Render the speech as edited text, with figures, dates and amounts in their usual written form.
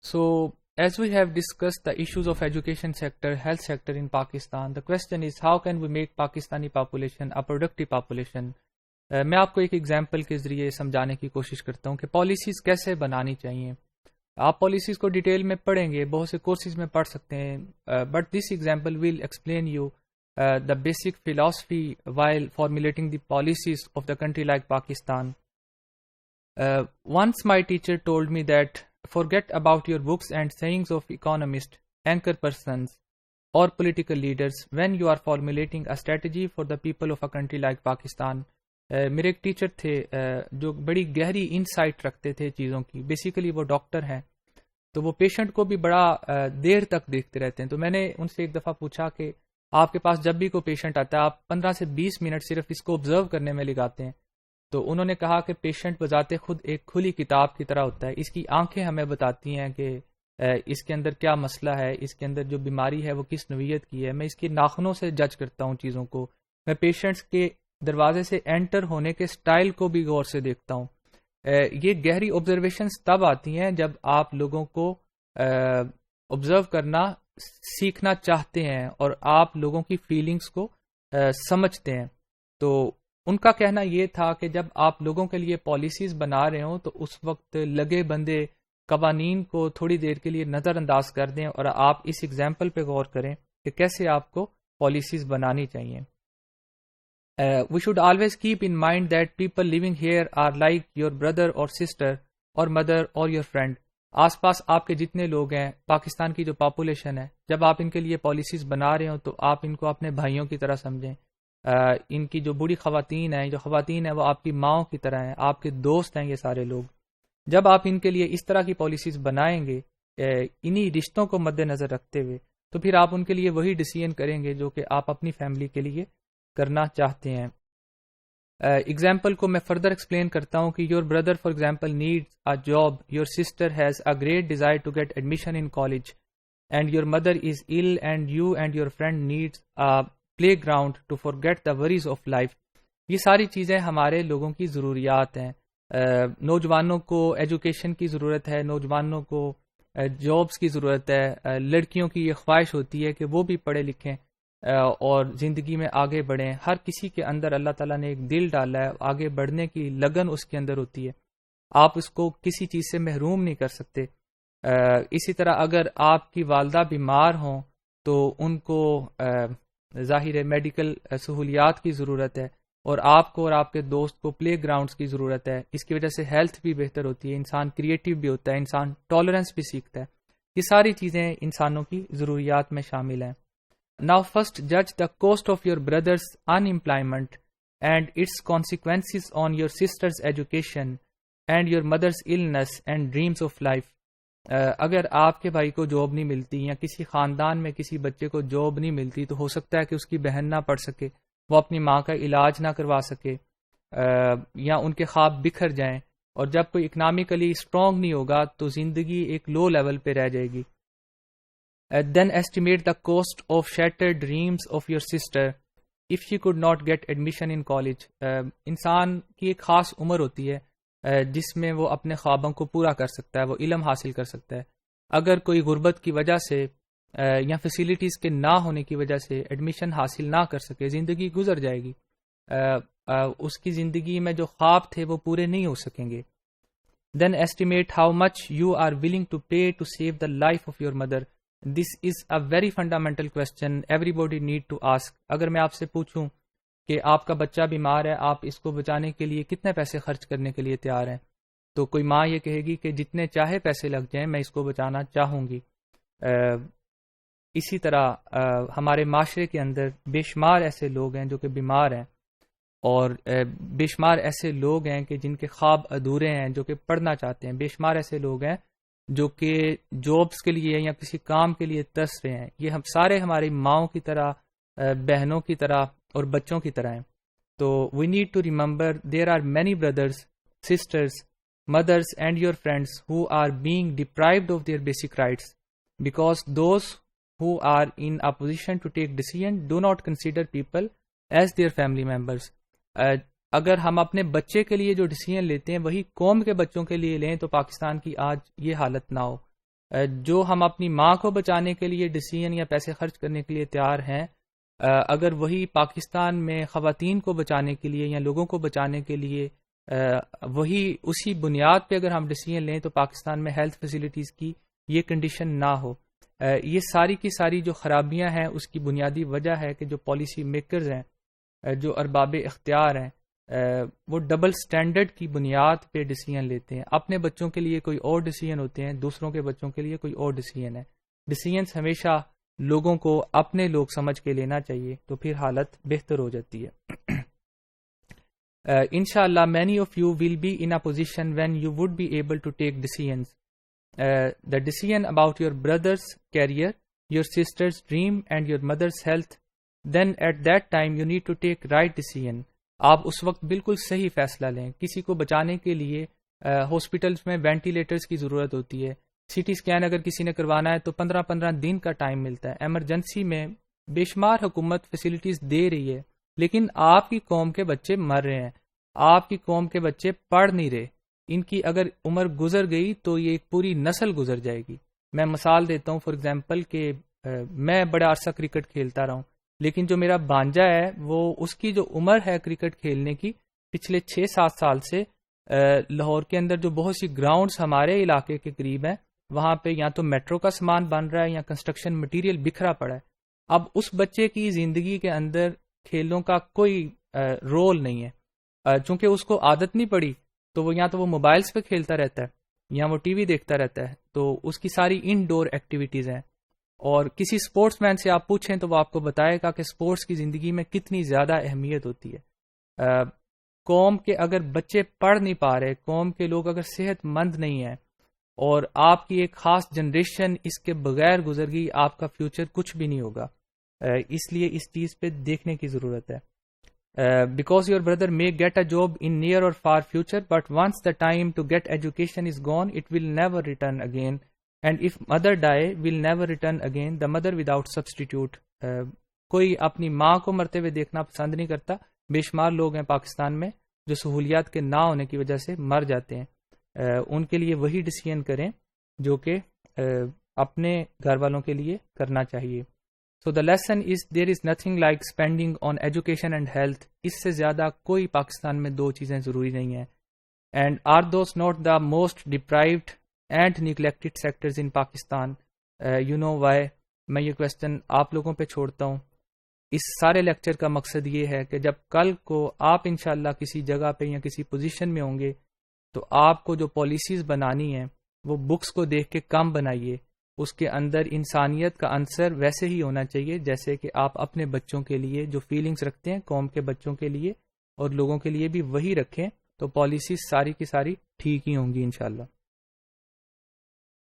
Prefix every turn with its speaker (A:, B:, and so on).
A: So, as we have discussed the issues of education sector, health sector in Pakistan, the question is how can we make Pakistani population a productive population? میں آپ کو ایک example کے ذریعے سمجھانے کی کوشش کرتا ہوں کہ پالیسیز کیسے بنانی چاہیے. آپ پالیسیز کو ڈیٹیل میں پڑھیں گے, بہت سے کورسز میں پڑھ سکتے ہیں, but this example will explain you the basic philosophy while formulating the policies of the country like Pakistan. Once my teacher told me that forget about your books and sayings of economists, anchor persons or political leaders when you are formulating a strategy for the people of a country like Pakistan. میرے ایک teacher تھے جو بڑی گہری insight رکھتے تھے چیزوں کی. بیسیکلی وہ ڈاکٹر ہیں, تو وہ پیشنٹ کو بھی بڑا دیر تک دیکھتے رہتے ہیں. تو میں نے ان سے ایک دفعہ پوچھا کہ آپ کے پاس جب بھی کوئی پیشنٹ آتا ہے آپ 15 سے 20 منٹ صرف اس کو آبزرو کرنے میں لگاتے ہیں. تو انہوں نے کہا کہ پیشنٹ بذات خود ایک کھلی کتاب کی طرح ہوتا ہے, اس کی آنکھیں ہمیں بتاتی ہیں کہ اس کے اندر کیا مسئلہ ہے, اس کے اندر جو بیماری ہے وہ کس نوعیت کی ہے. میں اس کے ناخنوں سے جج کرتا ہوں چیزوں کو. میں پیشنٹس کے دروازے سے انٹر ہونے کے سٹائل کو بھی غور سے دیکھتا ہوں. یہ گہری آبزرویشنز تب آتی ہیں جب آپ لوگوں کو آبزرو کرنا سیکھنا چاہتے ہیں اور آپ لوگوں کی فیلنگز کو سمجھتے ہیں. تو ان کا کہنا یہ تھا کہ جب آپ لوگوں کے لیے پالیسیز بنا رہے ہوں تو اس وقت لگے بندے قوانین کو تھوڑی دیر کے لیے نظر انداز کر دیں اور آپ اس ایگزامپل پہ غور کریں کہ کیسے آپ کو پالیسیز بنانی چاہیے. We should always keep in mind that people living here are like your brother or sister or mother or your friend. آس پاس آپ کے جتنے لوگ ہیں, پاکستان کی جو پاپولیشن ہے, جب آپ ان کے لیے پالیسیز بنا رہے ہوں تو آپ ان کو اپنے بھائیوں کی طرح سمجھیں. ان کی جو بوڑھی خواتین ہیں, جو خواتین ہیں وہ آپ کی ماؤں کی طرح ہیں, آپ کے دوست ہیں یہ سارے لوگ. جب آپ ان کے لیے اس طرح کی پالیسیز بنائیں گے انہی رشتوں کو مد نظر رکھتے ہوئے, تو پھر آپ ان کے لیے وہی ڈیسیژن کریں گے جو کہ آپ اپنی فیملی کے لیے کرنا چاہتے ہیں. ایگزامپل کو میں فردر ایکسپلین کرتا ہوں کہ your brother for example needs a job, your sister has a great desire to get admission in college, and your mother is ill and you and your friend needs a playground to forget the worries of life. یہ ساری چیزیں ہمارے لوگوں کی ضروریات ہیں. نوجوانوں کو ایجوکیشن کی ضرورت ہے, نوجوانوں کو جابس کی ضرورت ہے, لڑکیوں کی یہ خواہش ہوتی ہے کہ وہ بھی پڑھے لکھیں اور زندگی میں آگے بڑھیں. ہر کسی کے اندر اللہ تعالیٰ نے ایک دل ڈالا ہے, آگے بڑھنے کی لگن اس کے اندر ہوتی ہے, آپ اس کو کسی چیز سے محروم نہیں کر سکتے. اسی طرح اگر آپ کی والدہ بیمار ہوں تو ان کو ظاہر ہے میڈیکل سہولیات کی ضرورت ہے, اور آپ کو اور آپ کے دوست کو پلے گراؤنڈز کی ضرورت ہے. اس کی وجہ سے ہیلتھ بھی بہتر ہوتی ہے, انسان کریٹیو بھی ہوتا ہے, انسان ٹالرنس بھی سیکھتا ہے. یہ ساری چیزیں انسانوں کی ضروریات میں شامل ہیں. Now first judge the cost of your brother's unemployment and its consequences on your sister's education and your mother's illness and dreams of life. اگر آپ کے بھائی کو جاب نہیں ملتی یا کسی خاندان میں کسی بچے کو جاب نہیں ملتی تو ہو سکتا ہے کہ اس کی بہن نہ پڑھ سکے, وہ اپنی ماں کا علاج نہ کروا سکے, یا ان کے خواب بکھر جائیں, اور جب کوئی اکنامکلی اسٹرانگ نہیں ہوگا تو زندگی ایک لو لیول پہ رہ جائے گی. Then estimate the cost of shattered dreams of your sister if she could not get admission in college. انسان کی ایک خاص عمر ہوتی ہے جس میں وہ اپنے خوابوں کو پورا کر سکتا ہے, وہ علم حاصل کر سکتا ہے. اگر کوئی غربت کی وجہ سے یا فیسیلیٹیز کے نہ ہونے کی وجہ سے ایڈمیشن حاصل نہ کر سکے, زندگی گزر جائے گی, اس کی زندگی میں جو خواب تھے وہ پورے نہیں ہو سکیں گے. Then estimate how much you are willing to pay to save the life of your mother. This is a very fundamental question everybody need to ask. اگر میں آپ سے پوچھوں کہ آپ کا بچہ بیمار ہے, آپ اس کو بچانے کے لیے کتنے پیسے خرچ کرنے کے لیے تیار ہیں, تو کوئی ماں یہ کہے گی کہ جتنے چاہے پیسے لگ جائیں میں اس کو بچانا چاہوں گی. اسی طرح ہمارے معاشرے کے اندر بے شمار ایسے لوگ ہیں جو کہ بیمار ہیں, اور بے شمار ایسے لوگ ہیں کہ جن کے خواب ادھورے ہیں, جو کہ پڑھنا چاہتے ہیں. بے شمار ایسے لوگ ہیں جو کہ جابس کے لیے یا کسی کام کے لیے ترس رہے ہیں. یہ ہم سارے ہماری ماؤں کی طرح, بہنوں کی طرح اور بچوں کی طرح ہیں. تو we need to remember there are many brothers, sisters, mothers and your friends who are being deprived of their basic rights because those who are in a position to take decision do not consider people as their family members. اگر ہم اپنے بچے کے لیے جو decision لیتے ہیں وہی قوم کے بچوں کے لیے لیں تو پاکستان کی آج یہ حالت نہ ہو. جو ہم اپنی ماں کو بچانے کے لیے ڈیسیژن یا پیسے خرچ کرنے کے لیے تیار ہیں، اگر وہی پاکستان میں خواتین کو بچانے کے لیے یا لوگوں کو بچانے کے لیے وہی اسی بنیاد پہ اگر ہم ڈیسیژن لیں تو پاکستان میں ہیلتھ فیسلٹیز کی یہ کنڈیشن نہ ہو. یہ ساری کی ساری جو خرابیاں ہیں اس کی بنیادی وجہ ہے کہ جو پالیسی میکرز ہیں، جو ارباب اختیار ہیں، وہ ڈبل سٹینڈرڈ کی بنیاد پہ ڈیسیژن لیتے ہیں. اپنے بچوں کے لیے کوئی اور ڈیسیژن ہوتے ہیں، دوسروں کے بچوں کے لیے کوئی اور ڈیسیژن ہے. ڈیسیژنس ہمیشہ لوگوں کو اپنے لوگ سمجھ کے لینا چاہیے، تو پھر حالت بہتر ہو جاتی ہے. Inshallah, many of you will be in a position when you would be able to take decisions. The decision about your brother's career, your sister's dream and your mother's health, then at that time you need to take right decision. آپ اس وقت بالکل صحیح فیصلہ لیں. کسی کو بچانے کے لیے ہاسپٹلس میں وینٹیلیٹرز کی ضرورت ہوتی ہے. سی ٹی اسکین اگر کسی نے کروانا ہے تو 15 دن کا ٹائم ملتا ہے. ایمرجنسی میں بے شمار حکومت فیسلٹیز دے رہی ہے، لیکن آپ کی قوم کے بچے مر رہے ہیں، آپ کی قوم کے بچے پڑھ نہیں رہے. ان کی اگر عمر گزر گئی تو یہ ایک پوری نسل گزر جائے گی. میں مثال دیتا ہوں، فار ایگزامپل کہ میں بڑا عرصہ کرکٹ کھیلتا رہا ہوں، لیکن جو میرا بانجا ہے وہ اس کی جو عمر ہے کرکٹ کھیلنے کی پچھلے 6-7 سال سے لاہور کے اندر جو بہت سی گراؤنڈز ہمارے علاقے کے قریب ہیں وہاں پہ یا تو میٹرو کا سامان بن رہا ہے یا کنسٹرکشن مٹیریل بکھرا پڑا ہے. اب اس بچے کی زندگی کے اندر کھیلوں کا کوئی رول نہیں ہے. چونکہ اس کو عادت نہیں پڑی تو وہ یا تو وہ موبائلز پہ کھیلتا رہتا ہے یا وہ ٹی وی دیکھتا رہتا ہے. تو اس کی ساری ان ڈور ایکٹیویٹیز ہیں. اور کسی سپورٹس مین سے آپ پوچھیں تو وہ آپ کو بتائے گا کہ سپورٹس کی زندگی میں کتنی زیادہ اہمیت ہوتی ہے. قوم کے اگر بچے پڑھ نہیں پا رہے، قوم کے لوگ اگر صحت مند نہیں ہیں اور آپ کی ایک خاص جنریشن اس کے بغیر گزر گئی، آپ کا فیوچر کچھ بھی نہیں ہوگا. اس لیے اس چیز پہ دیکھنے کی ضرورت ہے. Because your brother may get a job in near or far future, but once the time to get education is gone, it will never return again. And if mother die, will never return again. The mother without substitute. کوئی اپنی ماں کو مرتے ہوئے دیکھنا پسند نہیں کرتا. بے شمار لوگ ہیں پاکستان میں جو سہولیات کے نہ ہونے کی وجہ سے مر جاتے ہیں. ان کے لیے وہی ڈیسیژن کریں جو کہ اپنے گھر والوں کے لیے کرنا چاہیے. So the lesson is there is nothing like spending on education and health. اس سے زیادہ کوئی پاکستان میں دو چیزیں ضروری نہیں ہیں. And are those not the most deprived and neglected sectors in Pakistan? You know why? میں یہ کویسچن آپ لوگوں پہ چھوڑتا ہوں. اس سارے لیکچر کا مقصد یہ ہے کہ جب کل کو آپ انشاءاللہ کسی جگہ پہ یا کسی پوزیشن میں ہوں گے تو آپ کو جو پالیسیز بنانی ہیں وہ بکس کو دیکھ کے کم بنائیے. اس کے اندر انسانیت کا عنصر ویسے ہی ہونا چاہیے جیسے کہ آپ اپنے بچوں کے لیے جو فیلنگز رکھتے ہیں قوم کے بچوں کے لیے اور لوگوں کے لیے بھی وہی رکھیں، تو پالیسیز ساری کی ساری ٹھیک ہی ہوں گی انشاءاللہ.